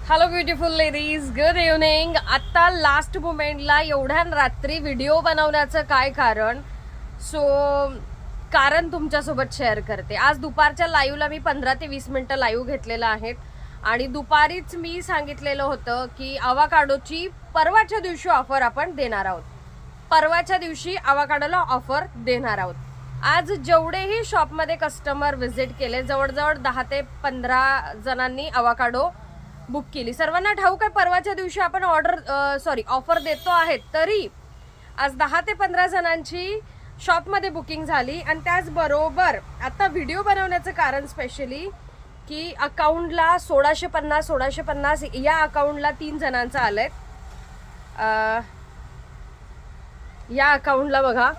Hello beautiful ladies, good evening. आता last मोमेंटला एवढ्या रात्री व्हिडिओ बनवण्याचं काय कारण? कारण तुमच्यासोबत शेअर करते. आज दुपारच्या लाईव्हला मी 15 ते 20 मिनिटं लाईव्ह घेतलेलं आहेत आणि दुपारीच मी सांगितलेलं होतं की अवाकाडोची परवाच्या दिवशी ऑफर आपण देणार आहोत. परवाच्या दिवशी अवाकाडोला ऑफर देणार आहोत. आज जेवढेही शॉपमध्ये कस्टमर व्हिजिट केले, जवळजवळ 10 ते 15 जणांनी अवाकाडो बुक केली. सर्वांना ठाऊक आहे परवाच्या दिवशी आपण ऑफर देतो आहे. तरी आज 10 ते 15 जणांची शॉपमध्ये बुकिंग झाली. आणि त्याचबरोबर आता व्हिडिओ बनवण्याचं कारण स्पेशली की अकाउंटला 1650 या अकाउंटला 3 जणांचं आलंय. या अकाउंटला बघा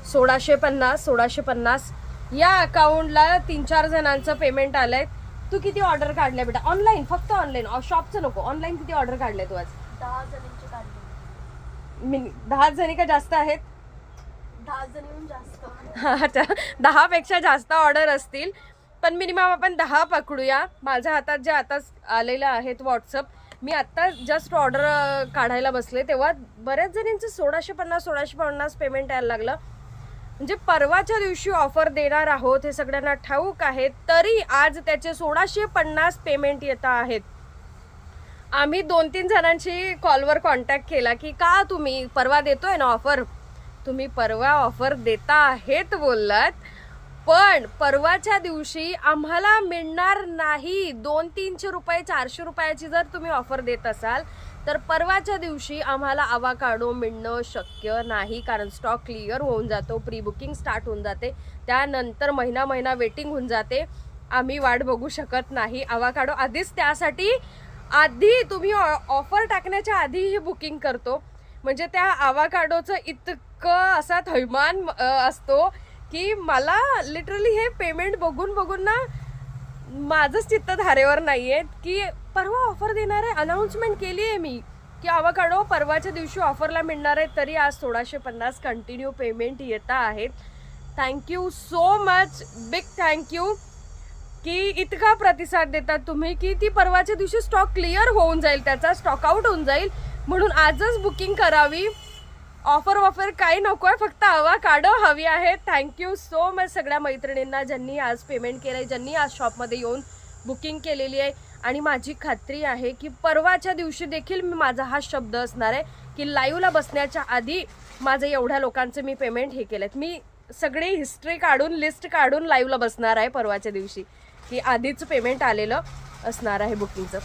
1650 या अकाउंटला 3-4 जणांचं पेमेंट आलंय. तू किती ऑर्डर काढल्या बेटा? ऑनलाईन, फक्त ऑनलाईन, शॉपचं नको. ऑनलाईन किती ऑर्डर काढले तू आज? 10 जणांचे काढले. 10 जणी का जास्त आहेत? 10 जणीहून जास्त. अच्छा, 10 पेक्षा जास्त ऑर्डर असतील, पण मिनिमम आपण 10 पकडूया. माझ्या हातात जे आता आलेले आहेत व्हॉट्सअप, मी आत्ता जस्ट ऑर्डर काढायला बसले तेव्हा बऱ्याच जणींचं 1650 पेमेंट यायला लागलं. म्हणजे परवाच्या दिवशी ऑफर देणार आहोत हे सगळ्यांना ठाऊक आहे, तरी आज त्याचे 1650 पेमेंट येत आहेत. आम्ही 2-3 जणांशी कॉलवर कॉन्टॅक्ट केला की का तुम्ही परवा देतोय ना ऑफर, तुम्ही परवा ऑफर देता आहेत बोललात, पण परवाच्या दिवशी आम्हाला मिळणार नाही. 200-300 रुपये 400 रुपयाची जर तुम्ही ऑफर देत असाल तर परवाच्या दिवशी आम्हाला अवाकाडो मिळणं शक्य नाही, कारण स्टॉक क्लिअर होऊन जातो, प्री बुकिंग स्टार्ट होऊन जाते, त्यानंतर महिना वेटिंग होऊन जाते. आम्ही वाट बघू शकत नाही अवाकाडो. आधीच त्यासाठी आधी तुम्ही ऑफर टाकण्याच्या आधीही बुकिंग करतो. म्हणजे त्या अवाकाडोचं इतकं असा थैमान असतो की मला लिटरली हे पेमेंट बघून ना माझंच चित्त धारेवर नाहीये की परवा ऑफर देणार आहे. अनाऊन्समेंट केली आहे मी की अवाकाडो परवाच्या दिवशी ऑफरला मिळणार आहे, तरी आज 1650 कंटिन्यू पेमेंट येत आहेत. Thank you so much, big thank you की इतका प्रतिसाद देतात तुम्ही की ती परवाच्या दिवशी स्टॉक क्लिअर होऊन जाईल, त्याचा स्टॉक आउट होऊन जाईल, म्हणून आजच बुकिंग करावी. ऑफर काही नको आहे, फक्त अवाकाडो हवी आहे. थँक्यू सो मच सगळ्या मैत्रिणींना ज्यांनी आज पेमेंट केलं आहे, ज्यांनी आज शॉपमध्ये येऊन बुकिंग केलेली आहे. आणि माझी खात्री आहे की परवाच्या दिवशी देखील माझा हा शब्द असणार आहे की लाईव्हला बसण्याच्या आधी माझं एवढ्या लोकांचं मी पेमेंट हे केलं. मी सगळी हिस्ट्री काढून, लिस्ट काढून लाईव्हला बसणार आहे परवाच्या दिवशी की आधीच पेमेंट आलेलं असणार आहे बुकिंगचं.